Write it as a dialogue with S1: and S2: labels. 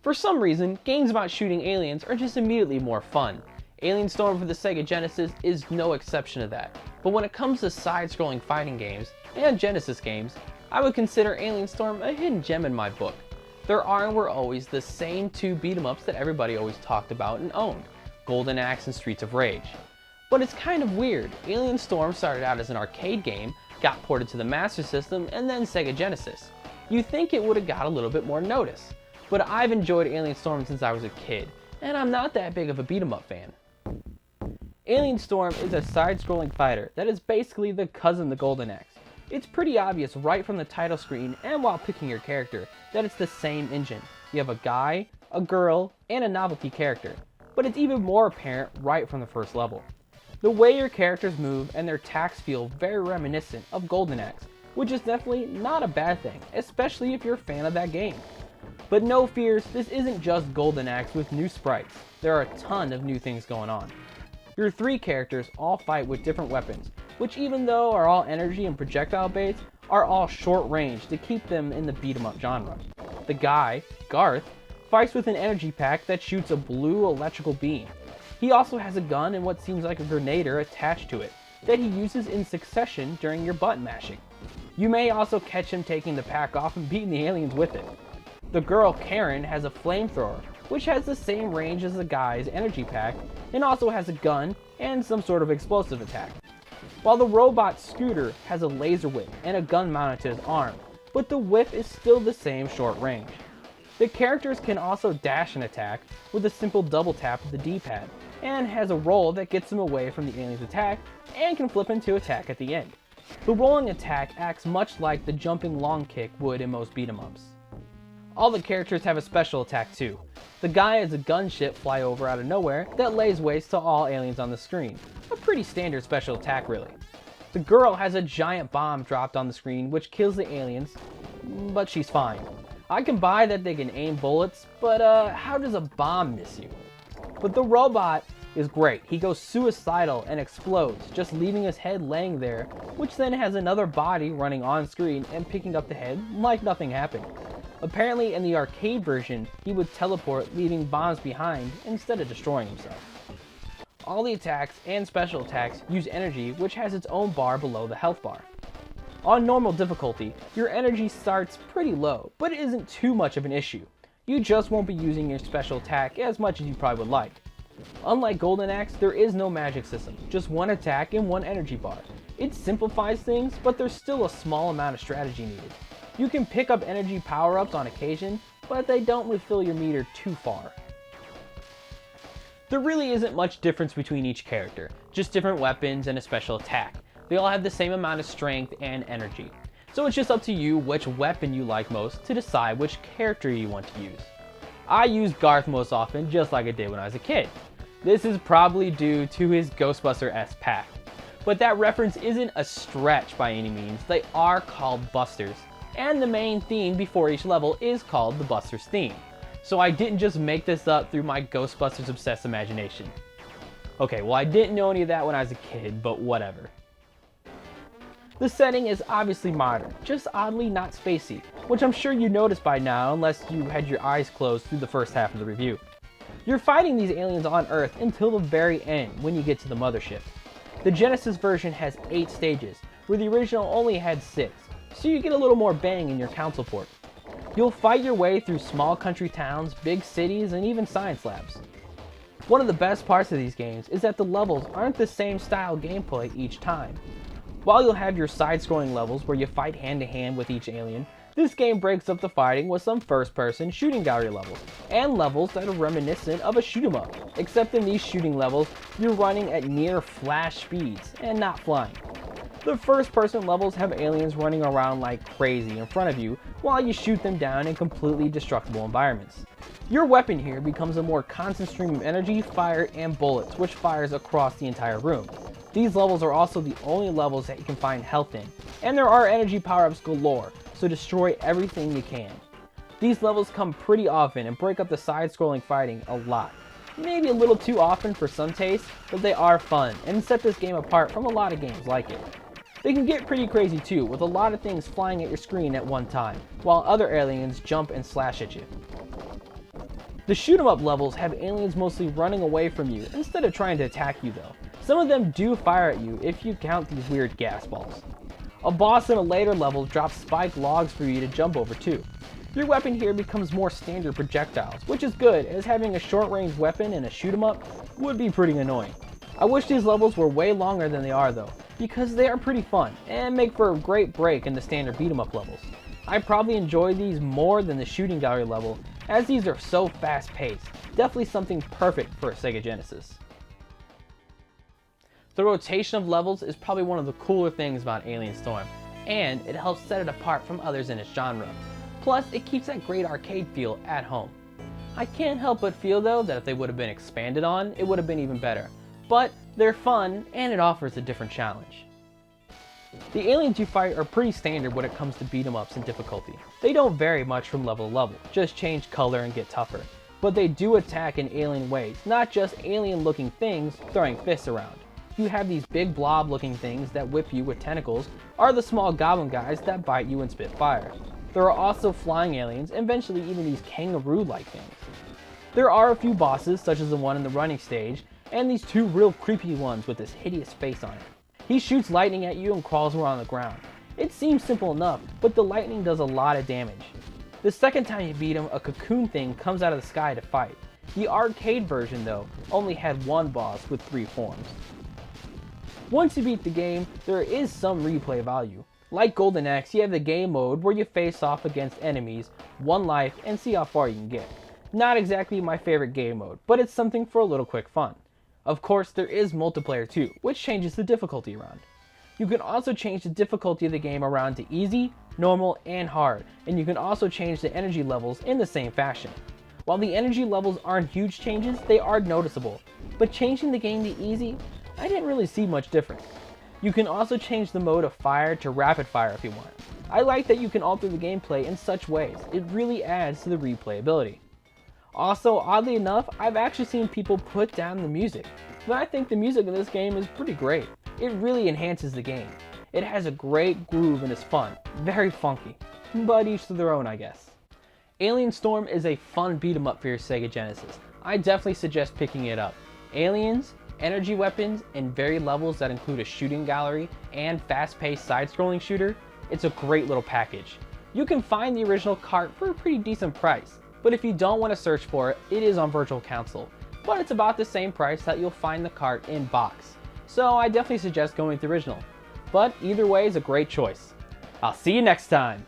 S1: For some reason, games about shooting aliens are just immediately more fun. Alien Storm for the Sega Genesis is no exception to that. But when it comes to side-scrolling fighting games, and Genesis games, I would consider Alien Storm a hidden gem in my book. There are and were always the same two beat-em-ups that everybody always talked about and owned, Golden Axe and Streets of Rage. But it's kind of weird. Alien Storm started out as an arcade game, got ported to the Master System, and then Sega Genesis. You'd think it would have got a little bit more notice. But I've enjoyed Alien Storm since I was a kid, and I'm not that big of a beat-em-up fan. Alien Storm is a side-scrolling fighter that is basically the cousin to Golden Axe. It's pretty obvious right from the title screen and while picking your character that it's the same engine. You have a guy, a girl, and a novelty character, but it's even more apparent right from the first level. The way your characters move and their attacks feel very reminiscent of Golden Axe, which is definitely not a bad thing, especially if you're a fan of that game. But no fears, this isn't just Golden Axe with new sprites. There are a ton of new things going on. Your three characters all fight with different weapons, which even though are all energy and projectile based, are all short range to keep them in the beat 'em up genre. The guy, Garth, fights with an energy pack that shoots a blue electrical beam. He also has a gun and what seems like a grenader attached to it that he uses in succession during your button mashing. You may also catch him taking the pack off and beating the aliens with it. The girl, Karen, has a flamethrower, which has the same range as the guy's energy pack, and also has a gun and some sort of explosive attack. While the robot, Scooter, has a laser whip and a gun mounted to his arm, but the whip is still the same short range. The characters can also dash and attack with a simple double tap of the D-pad, and has a roll that gets them away from the alien's attack and can flip into attack at the end. The rolling attack acts much like the jumping long kick would in most beat-em-ups. All the characters have a special attack too. The guy has a gunship fly over out of nowhere that lays waste to all aliens on the screen. A pretty standard special attack really. The girl has a giant bomb dropped on the screen which kills the aliens, but she's fine. I can buy that they can aim bullets, but how does a bomb miss you? But the robot is great. He goes suicidal and explodes, just leaving his head laying there, which then has another body running on screen and picking up the head like nothing happened. Apparently in the arcade version, he would teleport, leaving bombs behind instead of destroying himself. All the attacks and special attacks use energy, which has its own bar below the health bar. On normal difficulty, your energy starts pretty low, but it isn't too much of an issue. You just won't be using your special attack as much as you probably would like. Unlike Golden Axe, there is no magic system, just one attack and one energy bar. It simplifies things, but there's still a small amount of strategy needed. You can pick up energy power-ups on occasion, but they don't refill your meter too far. There really isn't much difference between each character, just different weapons and a special attack. They all have the same amount of strength and energy. So it's just up to you which weapon you like most to decide which character you want to use. I use Garth most often, just like I did when I was a kid. This is probably due to his Ghostbuster-esque pack. But that reference isn't a stretch by any means, they are called Busters. And the main theme before each level is called the Busters theme. So I didn't just make this up through my Ghostbusters obsessed imagination. Okay, well I didn't know any of that when I was a kid, but whatever. The setting is obviously modern, just oddly not spacey, which I'm sure you noticed by now unless you had your eyes closed through the first half of the review. You're fighting these aliens on Earth until the very end when you get to the mothership. The Genesis version has 8 stages, where the original only had 6. So you get a little more bang in your console port. You'll fight your way through small country towns, big cities, and even science labs. One of the best parts of these games is that the levels aren't the same style gameplay each time. While you'll have your side-scrolling levels where you fight hand-to-hand with each alien, this game breaks up the fighting with some first-person shooting gallery levels, and levels that are reminiscent of a shoot-'em-up, except in these shooting levels, you're running at near flash speeds and not flying. The first-person levels have aliens running around like crazy in front of you while you shoot them down in completely destructible environments. Your weapon here becomes a more constant stream of energy, fire, and bullets, which fires across the entire room. These levels are also the only levels that you can find health in, and there are energy power-ups galore, so destroy everything you can. These levels come pretty often and break up the side-scrolling fighting a lot. Maybe a little too often for some taste, but they are fun and set this game apart from a lot of games like it. They can get pretty crazy too, with a lot of things flying at your screen at one time, while other aliens jump and slash at you. The shoot 'em up levels have aliens mostly running away from you instead of trying to attack you though. Some of them do fire at you if you count these weird gas balls. A boss in a later level drops spiked logs for you to jump over too. Your weapon here becomes more standard projectiles, which is good as having a short range weapon in a shoot 'em up would be pretty annoying. I wish these levels were way longer than they are though, because they are pretty fun and make for a great break in the standard beat 'em up levels. I probably enjoy these more than the shooting gallery level as these are so fast paced, definitely something perfect for a Sega Genesis. The rotation of levels is probably one of the cooler things about Alien Storm, and it helps set it apart from others in its genre. Plus, it keeps that great arcade feel at home. I can't help but feel though that if they would have been expanded on, it would have been even better. But they're fun, and it offers a different challenge. The aliens you fight are pretty standard when it comes to beat 'em ups and difficulty. They don't vary much from level to level, just change color and get tougher. But they do attack in alien ways, not just alien looking things throwing fists around. You have these big blob looking things that whip you with tentacles, or the small goblin guys that bite you and spit fire. There are also flying aliens, and eventually even these kangaroo-like things. There are a few bosses, such as the one in the running stage, and these two real creepy ones with this hideous face on it. He shoots lightning at you and crawls around the ground. It seems simple enough, but the lightning does a lot of damage. The second time you beat him, a cocoon thing comes out of the sky to fight. The arcade version, though, only had one boss with 3 forms. Once you beat the game, there is some replay value. Like Golden Axe, you have the game mode where you face off against enemies, 1 life, and see how far you can get. Not exactly my favorite game mode, but it's something for a little quick fun. Of course, there is multiplayer too, which changes the difficulty around. You can also change the difficulty of the game around to easy, normal, and hard, and you can also change the energy levels in the same fashion. While the energy levels aren't huge changes, they are noticeable, but changing the game to easy, I didn't really see much difference. You can also change the mode of fire to rapid fire if you want. I like that you can alter the gameplay in such ways, it really adds to the replayability. Also, oddly enough, I've actually seen people put down the music, but I think the music in this game is pretty great. It really enhances the game. It has a great groove and is fun, very funky, but each to their own I guess. Alien Storm is a fun beat 'em up for your Sega Genesis. I definitely suggest picking it up. Aliens, energy weapons, and varied levels that include a shooting gallery and fast-paced side-scrolling shooter, it's a great little package. You can find the original cart for a pretty decent price, but if you don't want to search for it, it is on Virtual Console, but it's about the same price that you'll find the cart in box. So I definitely suggest going with the original, but either way is a great choice. I'll see you next time!